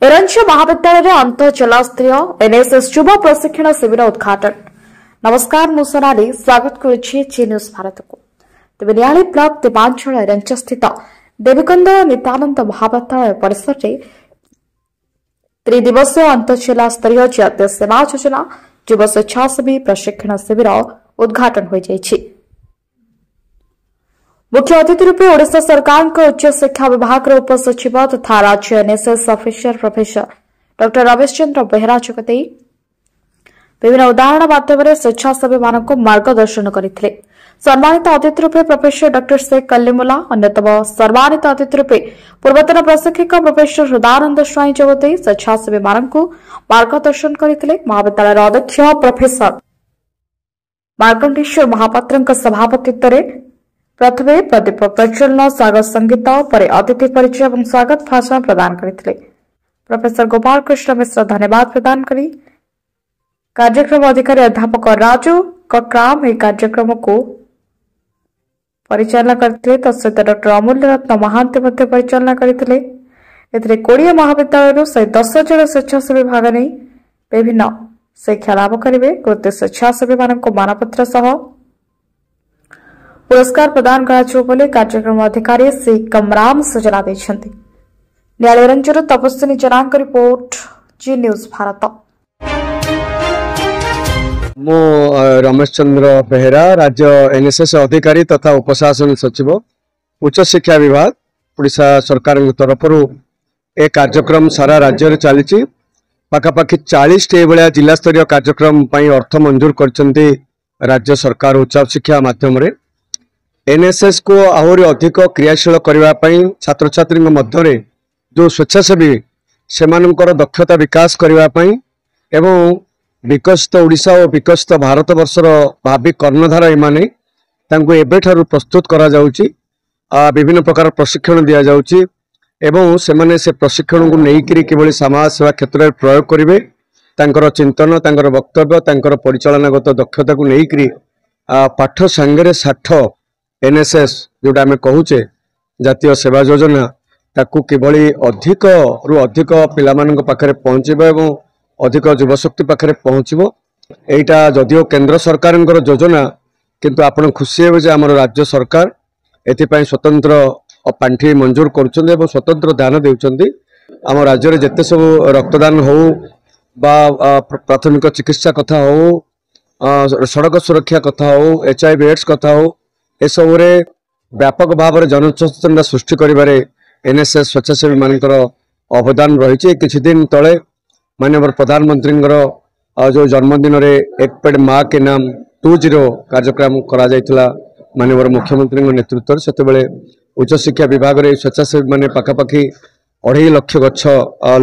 एरंच महाविद्यालय अंत जिलास्तरीय एनएसएस युवा प्रशिक्षण शिविर उद्घाटन। नमस्कार मु सोनाली स्वागत करुछि जी न्यूज भारत को। तेज नियाली ब्लॉक देवांचल एरंच स्थित देवीकंद नित्यानंद महाविद्यालय परिसर में त्रिदिवसीय अंत जिलास्तरीय जातीय सेवा योजना युवा स्वेच्छासेवी प्रशिक्षण शिविर उद्घाटन हो जाइछि। मुख्य अतिथि रूपे ओडिशा सरकार उच्च शिक्षा विभाग उपसचिव तथा राज्य एनएसएस अफिसर प्रोफेसर डॉ रमेश चंद्र बेहरा जोगदे विभिन्न उदाहरण माध्यम स्वेच्छासेवी मानक मार्गदर्शन करते। सम्मानित अतिथि रूपे प्रोफेसर डॉ शेख कल्लीमुल्ला, अन्यतम सम्मानित अतिथि रूपे पूर्वतन प्रशिक्षक प्रोफेसर हृदयानंद स्वाई जोगदे स्वेच्छासेवी मानक मार्गदर्शन करते। महाविद्यालय अध्यक्ष प्रोफेसर मार्कंडेश्वर महापात्र सभापतित्व प्रथमे प्रदीप प्रज्वलन स्वागत संगीत पर अतिथि परिचय और स्वागत भाषण प्रदान करते। प्रोफेसर गोपाल कृष्ण मिश्र धन्यवाद प्रदान करी कार्यक्रम अधिकारी अध्यापक राजू कक्राम यह कार्यक्रम को परिचालना करते। तत्सहित डॉ अमूल्य रत्न महांती परिचालना करते। 20 महाविद्यालय 110 जन स्वेच्छासेवी भाग नहीं विभिन्न शिक्षा लाभ करेंगे। कृत्य स्वेच्छासेवी मानक मानपत्र सह पुरस्कार प्रदान कर कार्यक्रम अधिकारी श्री कमराम सूचना देते। न्यायालय तपस्विनी जनांक रिपोर्ट जी न्यूज भारत। मो रमेश चंद्र बेहरा राज्य एनएसएस अधिकारी तथा उपशासन सचिव उच्च शिक्षा विभाग ओडिशा सरकार तरफ ए कार्यक्रम सारा राज्य में चली पाखापाखि 40 भाया जिला स्तरीय कार्यक्रम अर्थ मंजूर कर राज्य सरकार उच्च शिक्षा माध्यम एनएसएस को आहरी अधिक क्रियाशील करने छात्र छात्री मध्य जो स्वेच्छासेवी से दक्षता विकास करने एवं विकसित ओडिशा और विकसित भारत वर्षर भावी कर्णधार एमाने एबेठारु प्रस्तुत करा जाउची। विभिन्न प्रकार प्रशिक्षण दिया जाउची एवं सेमाने से प्रशिक्षण को लेकर किभली समाज सेवा क्षेत्र में प्रयोग करेंगे तांकर चिंतन तांकर वक्तव्य तांकर परिचालनागत दक्षता को लेकर पाठ सांगे साठ एनएसएस जोटा आम कहूचे जातीय सेवा योजना ताकू किभली अधिक रु अधिक पिलामानक पाखरे पहुँचब एवं अधिक युवशक्ति पाखरे पहुँचब। एटा जदियो केंद्र सरकार योजना किंतु आपण खुशी हे जे आमर राज्य सरकार एथिपाई स्वतंत्र पांठि मंजूर करुछन्ते एवं स्वतंत्र ध्यान देउछन्ते। आम राज्य में जेते सब रक्तदान हो बा प्राथमिक चिकित्सा कथा हो सड़क सुरक्षा कथा हो HIV एड्स कथा हो एसबू व्यापक भाव में जनसचेतना सृष्टि करिबारे एनएसएस स्वेच्छासेवी मानकर अवदान रही। किछि दिन तले माननीय प्रधानमंत्री जो जन्मदिन रे एक पेड़ माँ के नाम 20 कार्यक्रम करा जायतिला माननीय मुख्यमंत्री नेतृत्व से उच्च शिक्षा विभाग रे स्वेच्छासेवी माने पाखापाखि 2.5 लाख गछ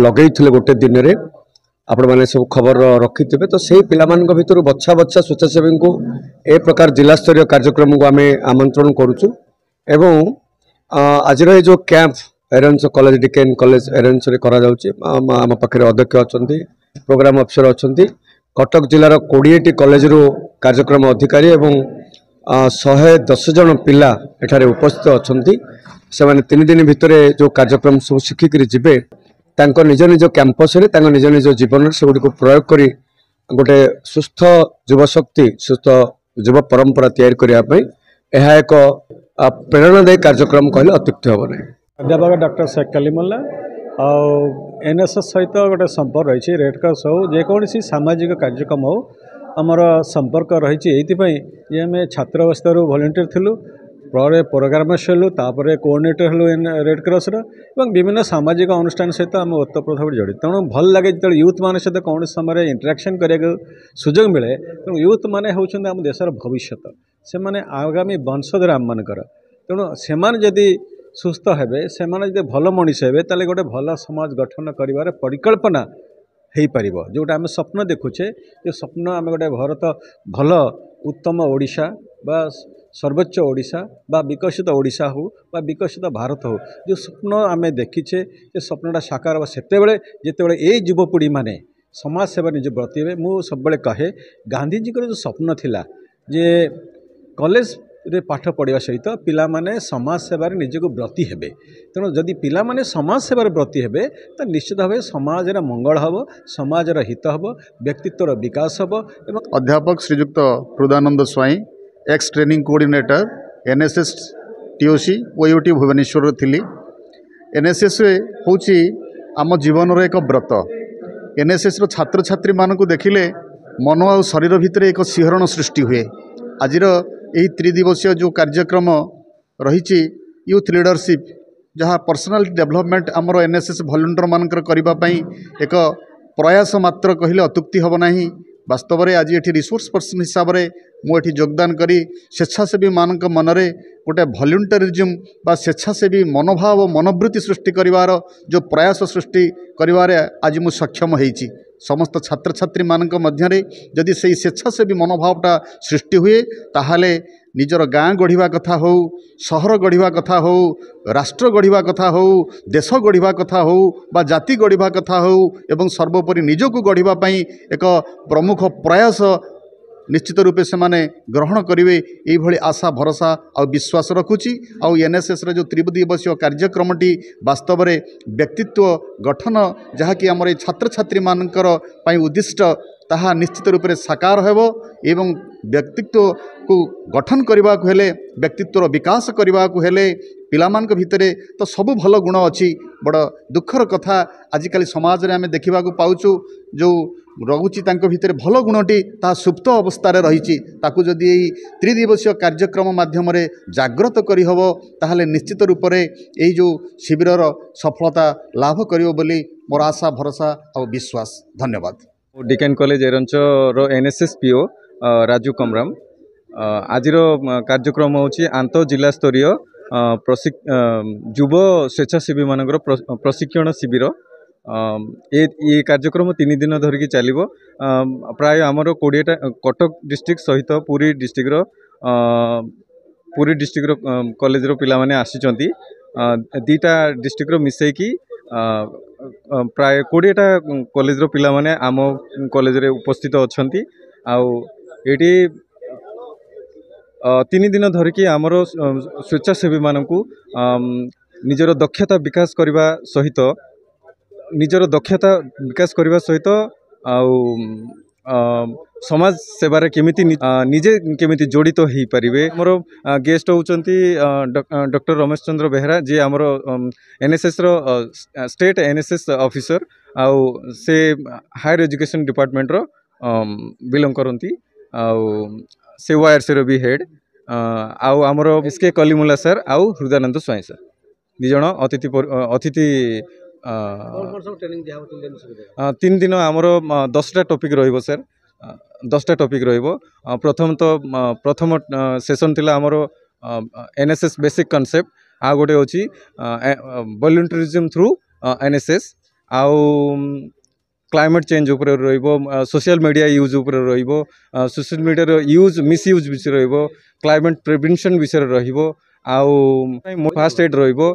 लगे गोटे दिन में आपण मैंने सब खबर रखी थे। तो से पिलामानक भितर बछा बछा स्वेच्छासेवी को ए प्रकार जिला स्तरीय कार्यक्रम को आम आमंत्रण करुचु एवं आज जो कैंप एरेंस कॉलेज डिकेन कॉलेज एरेंस रे करा जाउची। आम पाखे अध्यक्ष अच्छा प्रोग्राम अफिसर अच्छा कटक जिलार 20टी कॉलेज रू कार्यक्रम अधिकारी एवं 110 जन पिला एठारे उपस्थित अच्छा से 3 दिन भितर जो कार्यक्रम सब शिखिक जिबे तांको निज निज कैंपस रे निज निज जीवन से गुडी को प्रयोग करी गोटे सुस्थ युवशक्ति सुस्थ युव परंपरा तैयार करने यह एक प्रेरणादायी कार्यक्रम कहले अत्युक्ति हम नहीं। अध्यापक डॉक्टर शेख कल्लीमुल्ला एनएसएस सहित गोटे संपर्क रही रेड क्रॉस हो जेकोसी सामाजिक कार्यक्रम हो आमर संपर्क रही आम छात्र अवस्था वॉलंटियर थिलु प्रोग्रामर्स हेलु तापर कोऑर्डिनेटर हेलु रेड क्रॉस विभिन्न सामाजिक अनुष्ठान सहित आम ओतप्रोत भाव जड़ित। तेणु भल लगे जो यूथ मान सहित कौन समय इंटरेक्शन करने सुजोग मिले। तेणु यूथ माने होउछन्ते आम देशर भविष्यत से माने आगामी वंशधर आम मानकर। तेणु सेमान जदि सुस्थ हेबे सेमान जदि भल मनीष हेबे ताले गोटे भल समाज गठन करिवार परिकल्पना हेई परिबो। जोटा आम स्वप्न देखुचे जे स्वप्न आम गोटे भारत भल उत्तम ओडिशा बा सर्वोच्च ओडिशा बा विकसित ओडिशा हो बा विकसित भारत हो जो स्वप्न आम देखीचे जे स्वप्नटा साकार हम सेतेबेले जेतेबेले ए युवपीढ़ी माने समाज सेवा निज ब्रती हे। मु सबले कहे गांधीजी जो स्वप्न थिला जे कॉलेज रे पाठ पढ़ा सहित पिला माने समाज सेवार निजक ब्रती हेबे। तेणु जदि पिला माने समाज सेवार ब्रती हेबे तो निश्चित भाव समाजर मंगल हम, समाजर हित हम, व्यक्तित्वर विकास हम। अध्यापक Shriyukta Hridananda Swain ex training coordinator NSS TOC OUT Bhubaneswar थी। एनएसएस हूँ आम जीवन एक व्रत। एनएसएस छात्र छात्री मानक देखिले मन आ शरीर भितर एक शिहरण सृष्टि हुए। आज यही त्रिदिवसीय जो कार्यक्रम रही यूथ लीडरशिप जहाँ पर्सनाल डेवलपमेंट आमर एनएसएस वॉलंटियर मानकर करने एक प्रयास मात्र कहले अत्युक्ति हम नहीं। वास्तव में आज ये रिसोर्स पर्सन हिसाब से मुझे योगदान करी स्वेच्छासेवी मानक मनरे गोटे वॉलंटियरिज्म बा स्वेच्छासेवी मनोभाव मनोवृत्ति सृष्टि करिवार जो प्रयास सृष्टि करिवारे आज मु सक्षम होईची। समस्त छात्र छात्री मानक मध्यरे जदि से स्वेच्छासेवी मनोभावटा सृष्टि हुए ताहले निजर गाँ गढ़ा कथा हो, सहर गढ़ा कथा हो, राष्ट्र गढ़ा कथा हो, देश गढ़ा कथा हो बा जाति गढ़ा कथा हो एवं सर्वोपरि निजको गढ़ापी एक प्रमुख प्रयास निश्चित रूपे से माने ग्रहण करेंगे ये आशा भरोसा और विश्वास रखुची। आ एनएसएस जो त्रिदिवसीय कार्यक्रमटी वास्तव में व्यक्तित्व गठन जहाँकि आम छात्र छात्री मानकर उद्दिष्ट ताहा निश्चित रूप से साकार हेबो एवं व्यक्तित्व को गठन करने को हेले व्यक्तित्वर विकास करने को हेले पिलामानक भितरे तो सब भल गुण अच्छी। बड़ दुखर कथा आजिकल समाज रे आमे देखा पाउचु जो रहुची तांको भितरे भल गुणटी ता सुप्त अवस्था रही ताकू जदि त्रिदिवसीय कार्यक्रम माध्यम जागृत करी हबो ताहले निश्चित रूप से यही जो शिविरर सफलता लाभ करियो बोली मोर आशा भरोसा और विश्वास। धन्यवाद। डिकेन कॉलेज एरंचर एनएसएस पीओ राजू कमराम आज कार्यक्रम होची आंत जिला स्तरीय युव स्वेच्छासेवी मानकर प्रशिक्षण शिविर। ये कार्यक्रम 3 दिन धरिकी चलो प्राय आमर 20टा कटक डिस्ट्रिक्ट सहित पुरी डिस्ट्रिक्ट कॉलेज पिला माने आसीचंती। 2टा डिस्ट्रिक्ट मिसेकी प्राय 20टा कॉलेज पिला माने आम कॉलेज रे उपस्थित अछंती। आउ एटी 3 दिन धरिकी आमर स्वेच्छासेवी मानकू निजर दक्षता विकास करने सहित समाज सेवार केमिति निजे केमिति जड़ित हो पारिबे। More guest होउचंती doctor Ramesh Chandra Behera जी आमर एनएसएस रो स्टेट एनएसएस ऑफिसर आउ से हायर एजुकेशन डिपार्टमेंट रो बिलोंग करती से वायरसी रो भी हेड आउ आमर एसके कलिमुल्ला सर आउ हृदानंद स्वाई सर 2 जण अतिथि 3 दिन आमर 10टा टॉपिक रहिबो सर 10टा टॉपिक रहिबो। प्रथम सेशन थिला आमर एनएसएस बेसिक कांसेप्ट आ गोटे होची वॉलंटियरिज्म थ्रू एनएसएस आउ क्लाइमेट चेंज उपर रहिबो सोशल मीडिया यूज उपर रहिबो सोशल मीडिया यूज मिसयूज विषय रहिबो क्लाइमेट प्रिवेंशन विषय रहिबो आउ फास्ट एड रहिबो